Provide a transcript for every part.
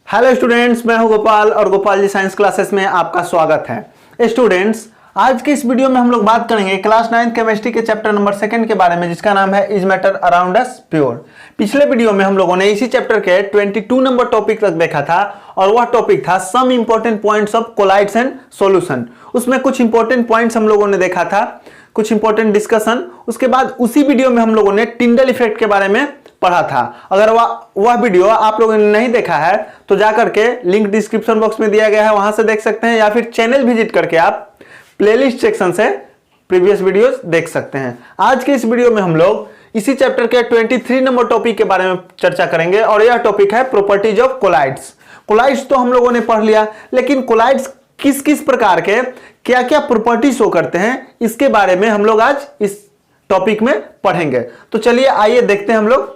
Hello students, मैं हूं गोपाल और गोपाल जी साइंस क्लासेस में आपका स्वागत है। स्टूडेंट्स, आज के इस वीडियो में हम लोग बात करेंगे क्लास 9 केमिस्ट्री के चैप्टर नंबर 2 के बारे में, जिसका नाम है is matter around us pure. पिछले वीडियो में हम लोगों ने इसी चैप्टर के 22 नंबर टॉपिक तक देखा था और वह टॉपिक था some important points of colloids and solution. उसमें कुछ इंपॉर्टेंट पॉइंट्स हम लोगों ने देखा था, कुछ इंपॉर्टेंट डिस्कशन। उसके बाद उसी वीडियो में हम लोगों ने टिंडल इफेक्ट के बारे में पढ़ा था। अगर वह वीडियो आप लोगों ने नहीं देखा है तो जाकर के लिंक डिस्क्रिप्शन बॉक्स में दिया गया है, वहां से देख सकते हैं, या फिर चैनल विजिट करके आप प्लेलिस्ट सेक्शन से प्रीवियस वीडियोस देख सकते हैं। आज के इस वीडियो में हम लोग इसी चैप्टर के 23 नंबर टॉपिक के बारे में चर्चा करेंगे और यह टॉपिक है प्रॉपर्टीज ऑफ कोलाइड्स। कोलाइड्स तो हम लोगों ने पढ़ लिया, लेकिन कोलाइड्स किस किस प्रकार के क्या क्या प्रॉपर्टी शो करते हैं, इसके बारे में हम लोग आज इस टॉपिक में पढ़ेंगे। तो चलिए आइए देखते हैं हम लोग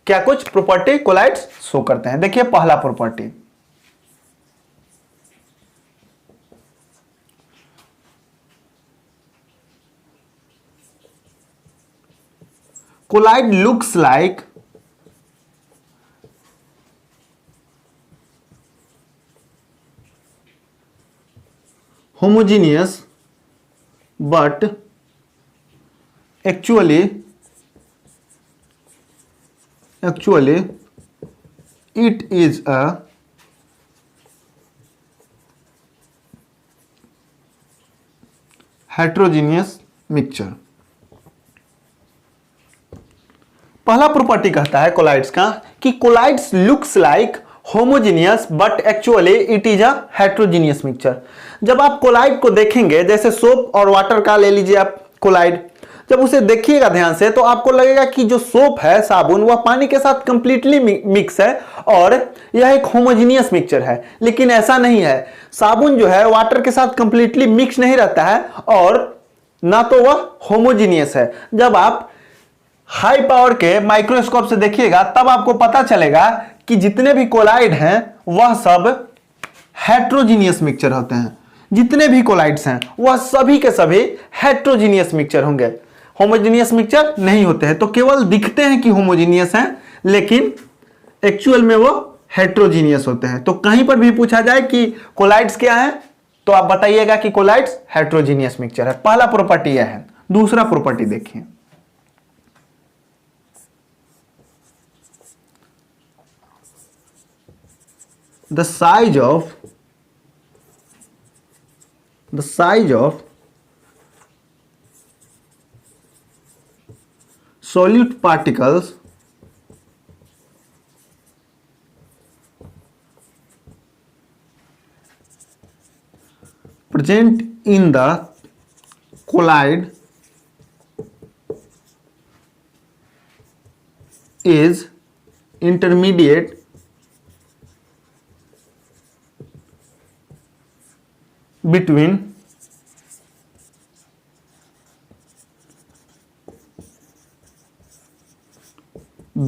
क्या कुछ प्रॉपर्टी कोलाइड्स शो करते हैं। देखिए पहला property, colloid looks like homogeneous but actually it is a heterogeneous mixture। पहला प्रॉपर्टी कहता है कोलाइड्स का कि colloids looks like homogeneous but actually it is a heterogeneous mixture. जब आप कोलाइड को देखेंगे, जैसे सोप और वाटर का ले लीजिए आप कोलाइड, जब उसे देखिएगा ध्यान से तो आपको लगेगा कि जो सोप है, साबुन, वह पानी के साथ कंप्लीटली मिक्स है और यह एक होमोजेनियस मिक्सचर है। लेकिन ऐसा नहीं है, साबुन जो है वाटर के साथ कंप्लीटली मिक्स नहीं रहता है और ना तो वह होमोजेनियस है। जब आप हाई पावर के माइक्रोस्कोप से देखिएगा तब आपको पता चलेगा कि जितने भी कोलाइड हैं वह सब हेट्रोजीनियस मिक्सचर होते हैं। जितने भी कोलाइड्स हैं वह सभी के सभी हेट्रोजीनियस मिक्सचर होंगे, होमोजेनियस मिक्सचर नहीं होते हैं। तो केवल दिखते हैं कि होमोजेनियस हैं, लेकिन एक्चुअल में वो हेट्रोजीनियस होते हैं। तो कहीं पर भी पूछा जाए कि कोलाइड्स क्या है तो आप बताइएगा कि कोलाइड्स हेट्रोजीनियस मिक्सचर है। पहला प्रॉपर्टी यह है। दूसरा प्रॉपर्टी देखिए, the size of solute particles present in the colloid is intermediate between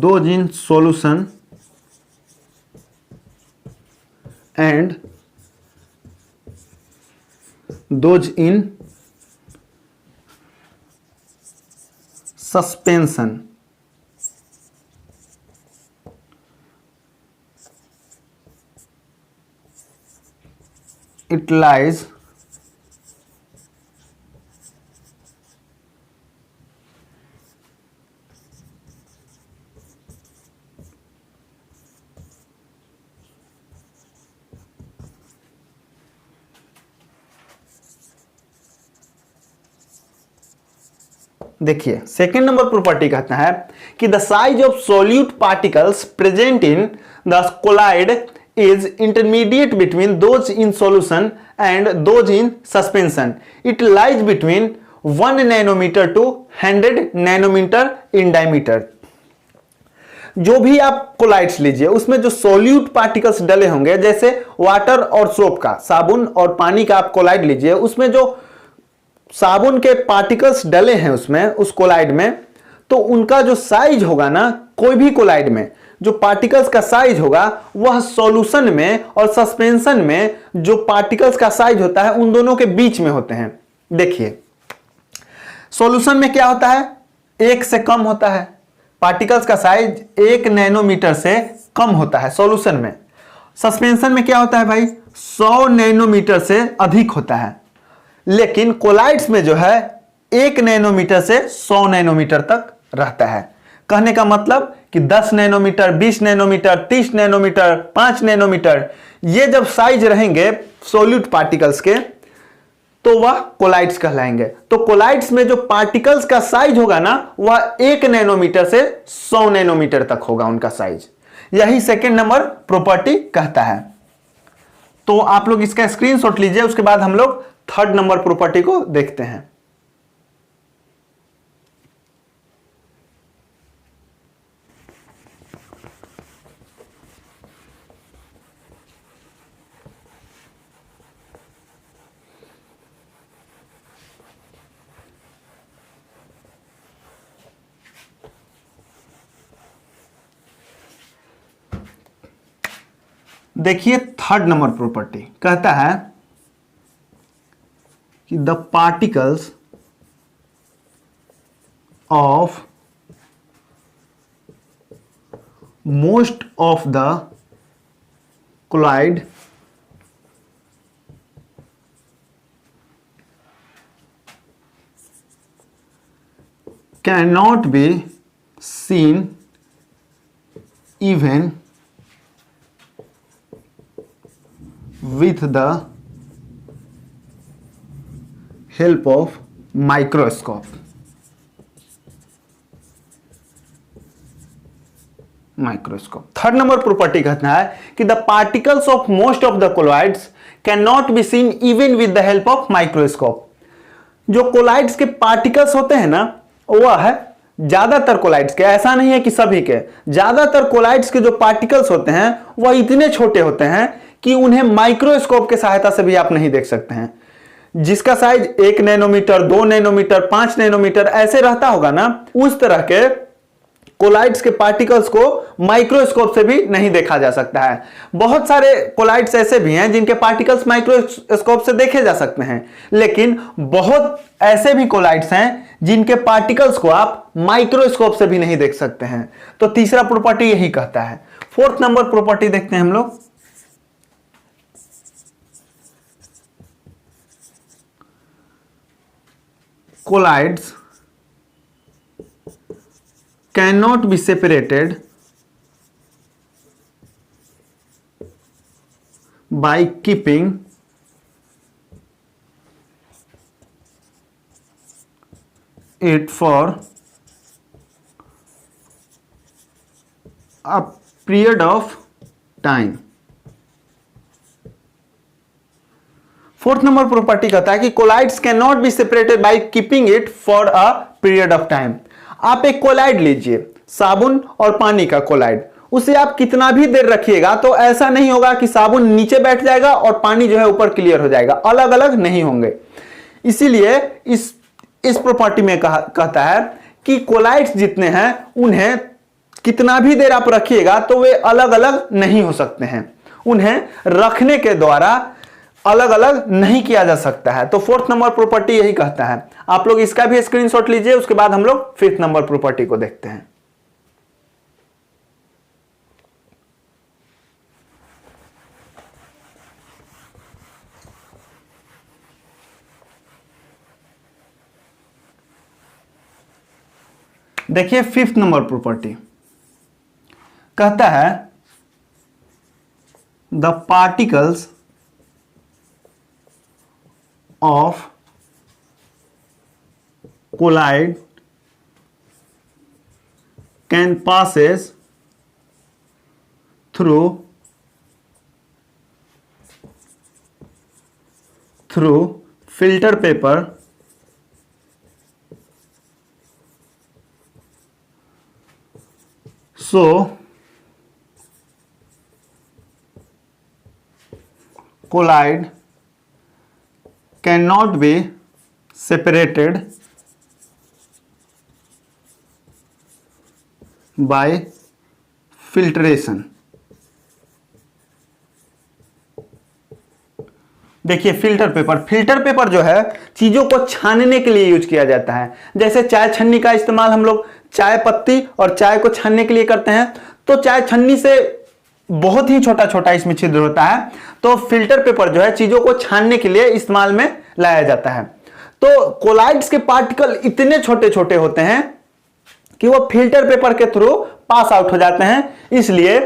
those in solution and those in suspension। It lies देखिए सेकेंड नंबर प्रॉपर्टी कहता है कि the size of solute particles present in the colloid is intermediate between those in solution and those in suspension. It lies between 1 nanometer to 100 nanometer in diameter। जो भी आप collides लीजिए उसमें जो solute particles डले होंगे, जैसे वाटर और सोप का, साबुन और पानी का आप कोलाइड लीजिए, उसमें जो साबुन के पार्टिकल्स डले हैं उसमें, उस कोलाइड में, तो उनका जो साइज होगा ना, कोई भी कोलाइड में जो पार्टिकल्स का साइज होगा वह सॉल्यूशन में और सस्पेंशन में जो पार्टिकल्स का साइज होता है उन दोनों के बीच में होते हैं। देखिए सॉल्यूशन में क्या होता है, 1 से कम होता है, पार्टिकल्स का साइज 1 नैनोमीटर से कम होता है सॉल्यूशन में। सस्पेंशन में क्या होता है भाई, 100 नैनोमीटर से अधिक होता है, लेकिन कोलाइड्स में जो है 1 नैनोमीटर से 100 नैनोमीटर तक रहता है। कहने का मतलब कि 10 नैनोमीटर, 20 नैनोमीटर, 30 नैनोमीटर, 5 नैनोमीटर, ये जब साइज रहेंगे सॉल्यूट पार्टिकल्स के तो वह कोलाइड्स कहलाएंगे। तो कोलाइड्स में जो पार्टिकल्स का साइज होगा ना वह 1 नैनोमीटर से 100 नैनोमीटर तक होगा उनका साइज। यही सेकेंड नंबर प्रॉपर्टी कहता है। तो आप लोग इसका स्क्रीनशॉट लीजिए, उसके बाद हम लोग थर्ड नंबर प्रॉपर्टी को देखते हैं। देखिए थर्ड नंबर प्रॉपर्टी कहता है कि the particles of most of the colloid cannot be seen even with the help of microscope। Third number property कहता है कि the particles of most of the colloids can not be seen even with the help of microscope. जो colloids के particles होते हैं ना वह है ज्यादातर कोलॉइड्स के, ऐसा नहीं है कि सभी के, ज्यादातर कोलॉइड्स के जो पार्टिकल्स होते हैं वह इतने छोटे होते हैं कि उन्हें माइक्रोस्कोप के सहायता से भी आप नहीं देख सकते हैं। जिसका साइज 1 नैनोमीटर, 2 नैनोमीटर, 5 नैनोमीटर ऐसे रहता होगा ना, उस तरह के कोलाइड्स के पार्टिकल्स को माइक्रोस्कोप से भी नहीं देखा जा सकता है। बहुत सारे कोलाइड्स ऐसे भी हैं जिनके पार्टिकल्स माइक्रोस्कोप से देखे जा सकते हैं, लेकिन बहुत ऐसे भी कोलाइड्स हैं जिनके पार्टिकल्स को आप माइक्रोस्कोप से भी नहीं देख सकते हैं। तो तीसरा प्रॉपर्टी यही कहता है। फोर्थ नंबर प्रॉपर्टी देखते हैं हम लोग। Colloids cannot be separated by keeping it for a period of time। Fourth number property कहता है कि colloids can not be separated by keeping it for a period of time. आप एक collide लीजिए, साबुन और पानी का कोलाइड, उसे आप कितना भी देर रखिएगा तो ऐसा नहीं होगा कि साबुन नीचे बैठ जाएगा और पानी जो है ऊपर क्लियर हो जाएगा, अलग अलग नहीं होंगे। इसीलिए इस प्रॉपर्टी में कहता है कि कोलाइड्स जितने हैं उन्हें कितना भी देर आप रखिएगा तो वे अलग अलग नहीं हो सकते हैं, उन्हें रखने के द्वारा अलग अलग नहीं किया जा सकता है। तो फोर्थ नंबर प्रॉपर्टी यही कहता है। आप लोग इसका भी स्क्रीनशॉट लीजिए, उसके बाद हम लोग फिफ्थ नंबर प्रॉपर्टी को देखते हैं। देखिए फिफ्थ नंबर प्रॉपर्टी कहता है the particles of colloid can passes through filter paper so colloid cannot be separated by filtration। देखिए फिल्टर पेपर जो है चीजों को छानने के लिए यूज किया जाता है। जैसे चाय छन्नी का इस्तेमाल हम लोग चाय पत्ती और चाय को छानने के लिए करते हैं, तो चाय छन्नी से बहुत ही छोटा छोटा इसमें छिद्र होता है। तो फिल्टर पेपर जो है चीजों को छानने के लिए इस्तेमाल में लाया जाता है। तो कोलाइड्स के पार्टिकल इतने छोटे छोटे होते हैं कि वो फिल्टर पेपर के थ्रू पास आउट हो जाते हैं, इसलिए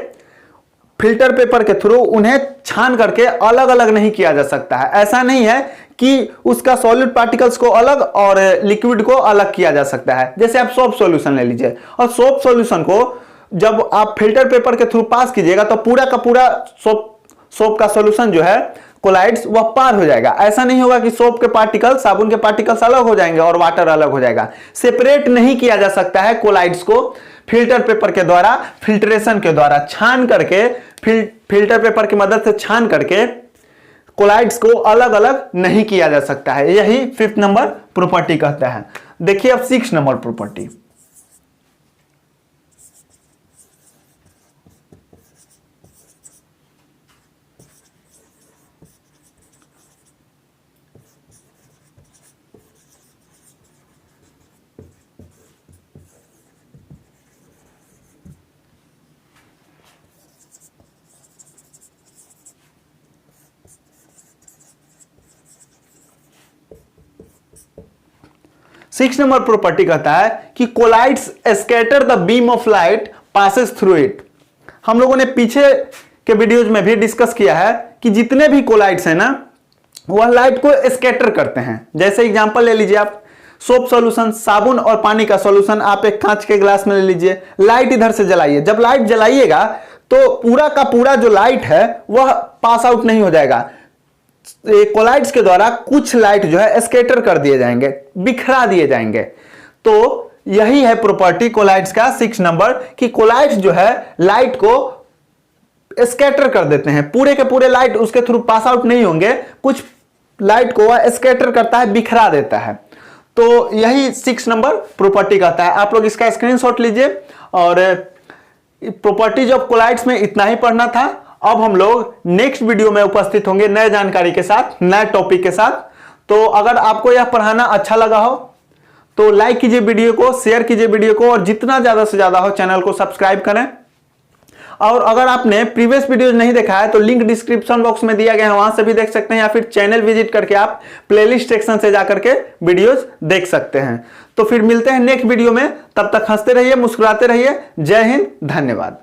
फिल्टर पेपर के थ्रू उन्हें छान करके अलग अलग नहीं किया जा सकता है। ऐसा नहीं है कि उसका सॉलिड पार्टिकल्स को अलग और लिक्विड को अलग किया जा सकता है। जैसे आप सोप सॉल्यूशन ले लीजिए, और सोप सॉल्यूशन को जब आप फिल्टर पेपर के थ्रू पास कीजिएगा तो पूरा का पूरा सोप का सॉल्यूशन जो है कोलाइड्स वह पार हो जाएगा। ऐसा नहीं होगा कि सोप के पार्टिकल साबुन के पार्टिकल्स अलग हो जाएंगे और वाटर अलग हो जाएगा। सेपरेट नहीं किया जा सकता है कोलाइड्स को फिल्टर पेपर के द्वारा, फिल्ट्रेशन के द्वारा छान करके, फिल्टर पेपर की मदद से छान करके कोलाइड्स को अलग अलग नहीं किया जा सकता है। यही 5th नंबर प्रॉपर्टी कहता है। देखिए अब 6 नंबर प्रॉपर्टी। सिक्स नंबर प्रॉपर्टी कहता है कि colloids scatter the beam of light passes through it. हम लोगों ने पीछे के वीडियोज में भी डिस्कस किया है कि जितने भी कोलाइड्स हैं ना, वह लाइट को स्कैटर करते हैं। जैसे एग्जांपल ले लीजिए आप, सोप सॉल्यूशन, साबुन और पानी का सॉल्यूशन आप एक कांच के ग्लास में ले लीजिए, लाइट इधर से जलाइए। जब लाइट जलाइएगा तो पूरा का पूरा जो लाइट है वह पास आउट नहीं हो जाएगा। कोलाइड्स के द्वारा कुछ लाइट जो है स्कैटर कर दिए जाएंगे, बिखरा दिए जाएंगे। तो यही है प्रॉपर्टी कोलाइड्स का 6 नंबर, कि कोलाइड्स जो है लाइट को स्कैटर कर देते हैं। पूरे के पूरे लाइट उसके थ्रू पास आउट नहीं होंगे, कुछ लाइट को वह स्कैटर करता है, बिखरा देता है। तो यही 6 नंबर प्रॉपर्टी कहता है। आप लोग इसका स्क्रीनशॉट लीजिए। और प्रॉपर्टीज ऑफ कोलाइड्स में इतना ही पढ़ना था। अब हम लोग नेक्स्ट वीडियो में उपस्थित होंगे नए जानकारी के साथ, नए टॉपिक के साथ। तो अगर आपको यह पढ़ाना अच्छा लगा हो तो लाइक कीजिए वीडियो को, शेयर कीजिए वीडियो को, और जितना ज्यादा से ज्यादा हो चैनल को सब्सक्राइब करें। और अगर आपने प्रीवियस वीडियोज नहीं देखा है तो लिंक डिस्क्रिप्शन बॉक्स में दिया गया है, वहां से भी देख सकते हैं, या फिर चैनल विजिट करके आप प्लेलिस्ट सेक्शन से जाकर के वीडियोज देख सकते हैं। तो फिर मिलते हैं नेक्स्ट वीडियो में। तब तक हंसते रहिए, मुस्कुराते रहिए। जय हिंद, धन्यवाद।